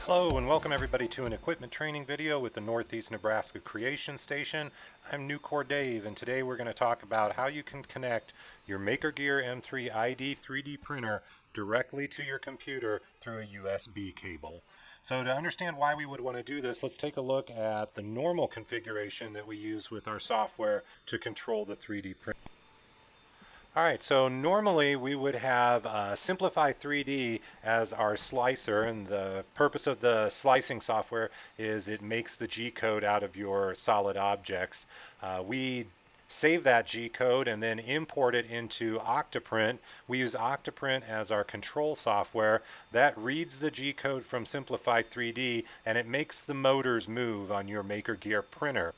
Hello and welcome everybody to an equipment training video with the Northeast Nebraska Creation Station. I'm Newcore Dave, and today we're going to talk about how you can connect your Makergear M3 ID 3D printer directly to your computer through a USB cable. So to understand why we would want to do this, let's take a look at the normal configuration that we use with our software to control the 3D printer. Alright, so normally we would have Simplify3D as our slicer, and the purpose of the slicing software is it makes the G code out of your solid objects. We save that G code and then import it into Octoprint. We use Octoprint as our control software. That reads the G code from Simplify3D and it makes the motors move on your Makergear printer.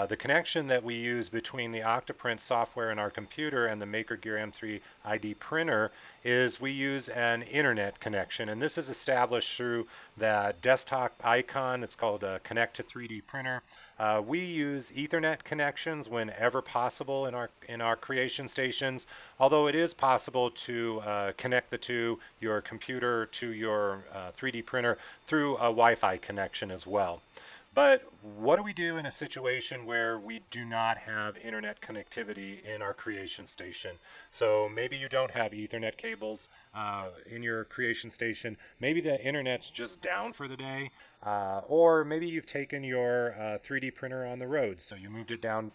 The connection that we use between the Octoprint software in our computer and the Makergear M3 ID printer is we use an internet connection, and this is established through that desktop icon that's called a Connect to 3D Printer. We use Ethernet connections whenever possible in our creation stations, although it is possible to connect your computer to your 3D printer through a Wi-Fi connection as well. But what do we do in a situation where we do not have internet connectivity in our creation station? So maybe you don't have Ethernet cables in your creation station. Maybe the internet's just down for the day. Or maybe you've taken your 3D printer on the road. So you moved it down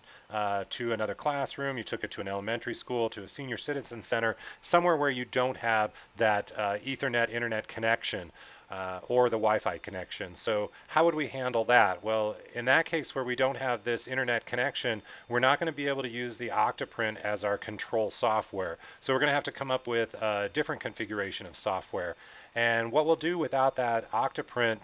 to another classroom, you took it to an elementary school, to a senior citizen center, somewhere where you don't have that Ethernet internet connection. Or the Wi-Fi connection. So how would we handle that? Well, in that case where we don't have this internet connection, we're not going to be able to use the Octoprint as our control software. So we're going to have to come up with a different configuration of software. And what we'll do without that Octoprint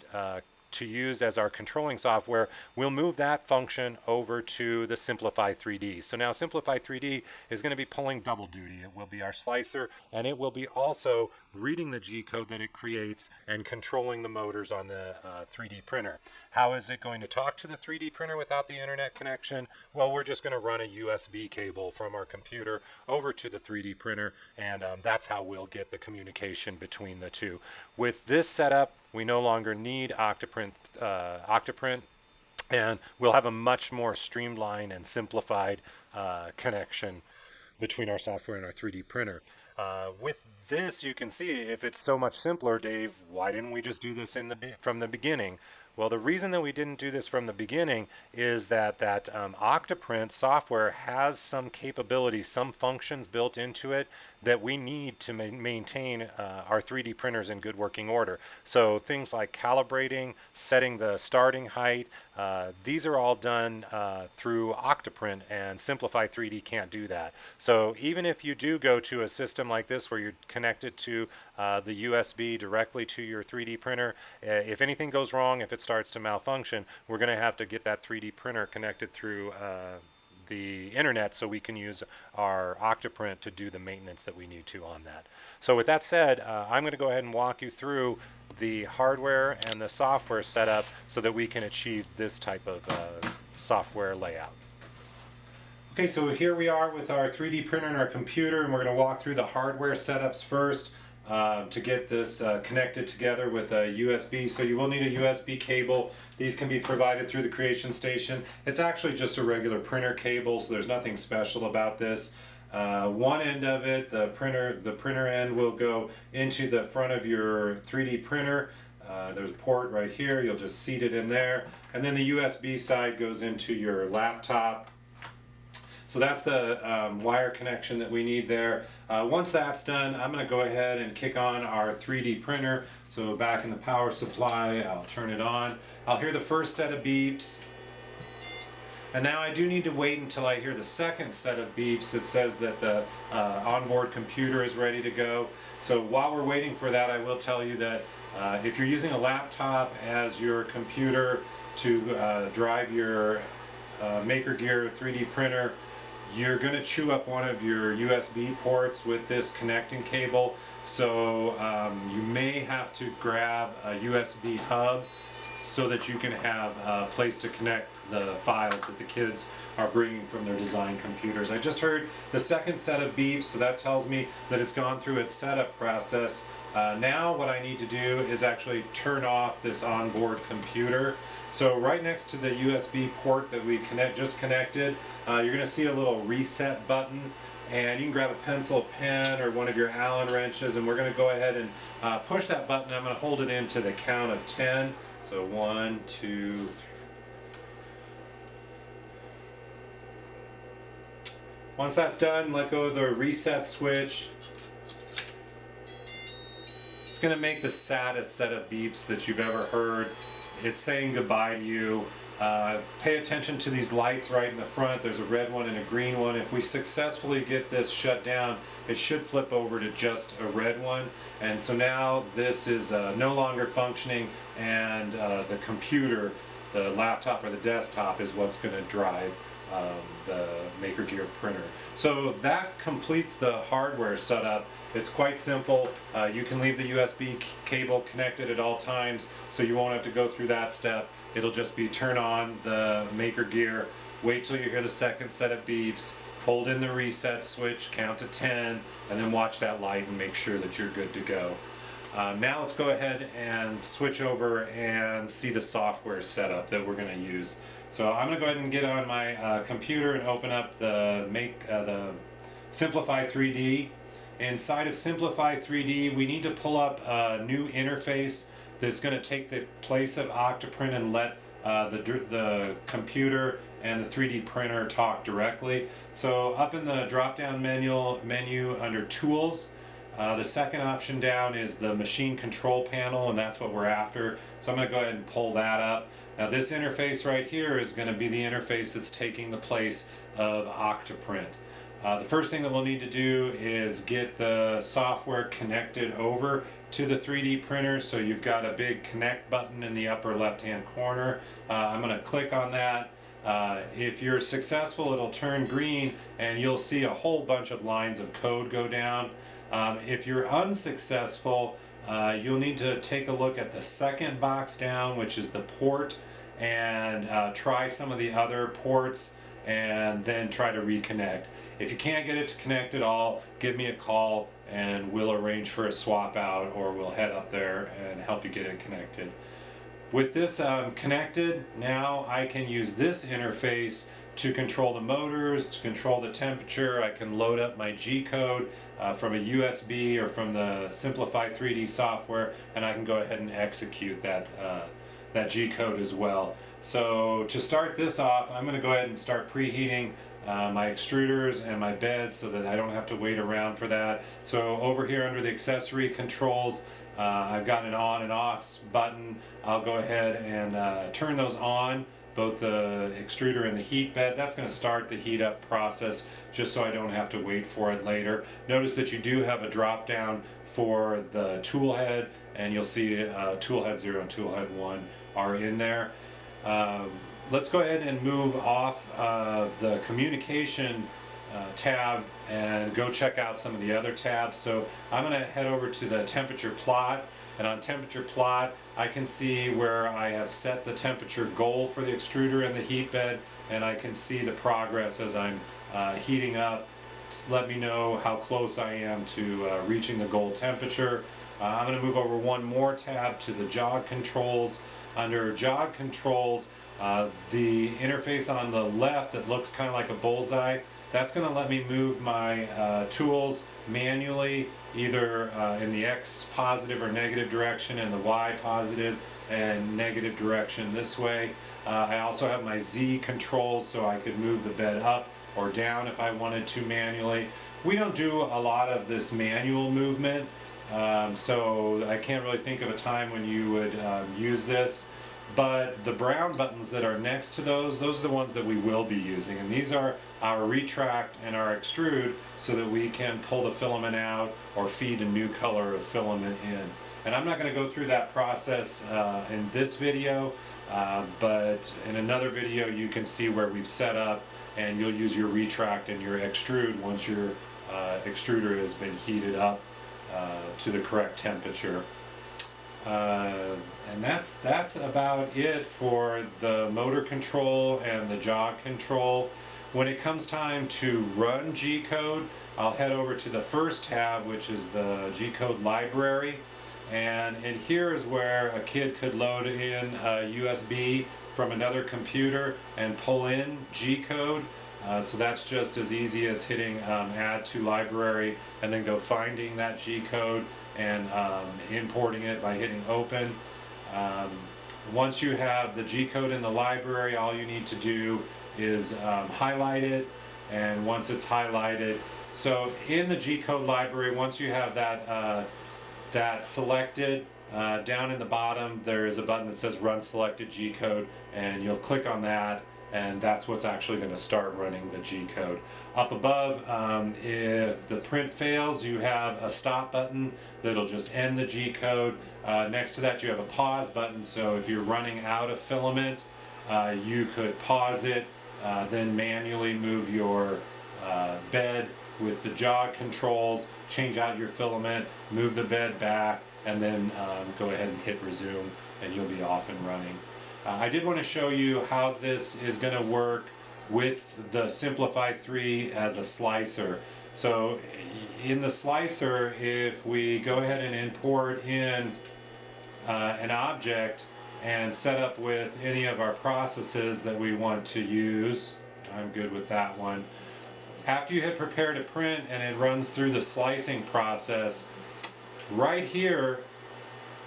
to use as our controlling software, we'll move that function over to the Simplify3D. So now Simplify3D is going to be pulling double duty. It will be our slicer, and it will be also reading the G code that it creates and controlling the motors on the 3D printer. How is it going to talk to the 3D printer without the internet connection? Well, we're just going to run a USB cable from our computer over to the 3D printer, and that's how we'll get the communication between the two. With this setup, we no longer need Octoprint, and we'll have a much more streamlined and simplified connection between our software and our 3D printer. With this, you can see if it's so much simpler, Dave, why didn't we just do this from the beginning? Well, the reason that we didn't do this from the beginning is that Octoprint software has some capabilities, some functions built into it that we need to maintain our 3D printers in good working order. So things like calibrating, setting the starting height, these are all done through Octoprint, and Simplify3D can't do that. So even if you do go to a system like this where you're connected to the USB directly to your 3D printer, if anything goes wrong, if it starts to malfunction, we're going to have to get that 3D printer connected through the internet so we can use our Octoprint to do the maintenance that we need to on that. So with that said, I'm going to go ahead and walk you through the hardware and the software setup so that we can achieve this type of software layout. Okay, so here we are with our 3D printer and our computer, and we're going to walk through the hardware setups first to get this connected together with a USB. So you will need a USB cable. These can be provided through the Creation Station. It's actually just a regular printer cable, so there's nothing special about this. One end of it, the printer end, will go into the front of your 3D printer. There's a port right here. You'll just seat it in there. And then the USB side goes into your laptop. So that's the wire connection that we need there. Once that's done, I'm going to go ahead and kick on our 3D printer. So back in the power supply, I'll turn it on. I'll hear the first set of beeps. And now I do need to wait until I hear the second set of beeps that says that the onboard computer is ready to go. So while we're waiting for that, I will tell you that if you're using a laptop as your computer to drive your Makergear 3D printer, you're going to chew up one of your USB ports with this connecting cable. So you may have to grab a USB hub so that you can have a place to connect the files that the kids are bringing from their design computers. I just heard the second set of beeps, so that tells me that it's gone through its setup process. Now what I need to do is actually turn off this onboard computer. So right next to the USB port that we just connected, you're going to see a little reset button, and you can grab a pencil, pen, or one of your Allen wrenches, and we're going to go ahead and push that button. I'm going to hold it in to the count of 10. So 1, 2, 3. Once that's done, let go of the reset switch. It's going to make the saddest set of beeps that you've ever heard. It's saying goodbye to you. Pay attention to these lights right in the front. There's a red one and a green one. If we successfully get this shut down, it should flip over to just a red one. And so now this is no longer functioning, and the computer, the laptop or the desktop, is what's going to drive the Makergear printer. So that completes the hardware setup. It's quite simple. You can leave the USB cable connected at all times, so you won't have to go through that step. It'll just be turn on the Makergear, wait till you hear the second set of beeps, hold in the reset switch, count to 10, and then watch that light and make sure that you're good to go. Now let's go ahead and switch over and see the software setup that we're going to use. So I'm going to go ahead and get on my computer and open up the Simplify3D. Inside of Simplify3D, we need to pull up a new interface that's going to take the place of Octoprint and let the computer and the 3D printer talk directly. So up in the drop-down menu under Tools, the second option down is the Machine Control Panel, and that's what we're after. So I'm going to go ahead and pull that up. Now this interface right here is going to be the interface that's taking the place of Octoprint. The first thing that we'll need to do is get the software connected over to the 3D printer. So you've got a big connect button in the upper left hand corner. I'm going to click on that. If you're successful, it'll turn green and you'll see a whole bunch of lines of code go down. If you're unsuccessful, you'll need to take a look at the second box down, which is the port, and try some of the other ports and then try to reconnect. If you can't get it to connect at all, give me a call and we'll arrange for a swap out, or we'll head up there and help you get it connected. With this connected, now I can use this interface to control the motors, to control the temperature. I can load up my G-code from a USB or from the Simplify3D software, and I can go ahead and execute that G-code as well. So to start this off, I'm going to go ahead and start preheating my extruders and my bed so that I don't have to wait around for that. So over here under the accessory controls, I've got an on and off button. I'll go ahead and turn those on, both the extruder and the heat bed. That's going to start the heat up process just so I don't have to wait for it later. Notice that you do have a drop down for the tool head, and you'll see tool head 0 and tool head 1 are in there. Let's go ahead and move off the communication tab and go check out some of the other tabs. So I'm going to head over to the temperature plot, and on temperature plot I can see where I have set the temperature goal for the extruder and the heat bed, and I can see the progress as I'm heating up. Just let me know how close I am to reaching the goal temperature. I'm going to move over one more tab to the jog controls. Under jog controls, the interface on the left that looks kind of like a bullseye, that's going to let me move my tools manually, either in the X positive or negative direction and the Y positive and negative direction this way. I also have my Z controls, so I could move the bed up or down if I wanted to manually. We don't do a lot of this manual movement, so I can't really think of a time when you would use this. But the brown buttons that are next to those are the ones that we will be using, and these are our retract and our extrude, so that we can pull the filament out or feed a new color of filament in. And I'm not going to go through that process in this video, but in another video you can see where we've set up, and you'll use your retract and your extrude once your extruder has been heated up to the correct temperature. And that's about it for the motor control and the jog control. When it comes time to run G-code, I'll head over to the first tab, which is the G-code library. And here is where a kid could load in a USB from another computer and pull in G-code. So that's just as easy as hitting add to library and then go finding that G-code and importing it by hitting open. Once you have the G-code in the library, all you need to do is highlight it, and once it's highlighted, so in the G-code library, once you have that selected, down in the bottom there is a button that says run selected G-code, and you'll click on that, and that's what's actually going to start running the G-code. Up above, if the print fails, you have a stop button that'll just end the G-code. Next to that you have a pause button, so if you're running out of filament, you could pause it, then manually move your bed with the jog controls, change out your filament, move the bed back, and then go ahead and hit resume, and you'll be off and running. I did want to show you how this is going to work with the Simplify3 as a slicer. So in the slicer, if we go ahead and import in an object and set up with any of our processes that we want to use, I'm good with that one. After you hit prepare to print and it runs through the slicing process, right here,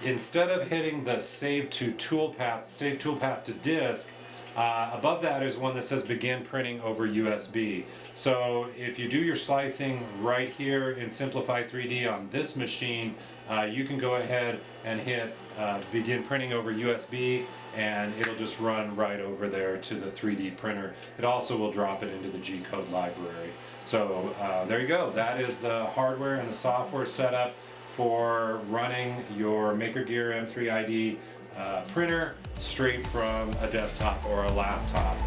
instead of hitting the save toolpath to disk, above that is one that says begin printing over USB. So if you do your slicing right here in Simplify3D on this machine, you can go ahead and hit begin printing over USB, and it'll just run right over there to the 3D printer. It also will drop it into the G-code library. So there you go. That is the hardware and the software setup for running your Makergear M3 ID printer straight from a desktop or a laptop.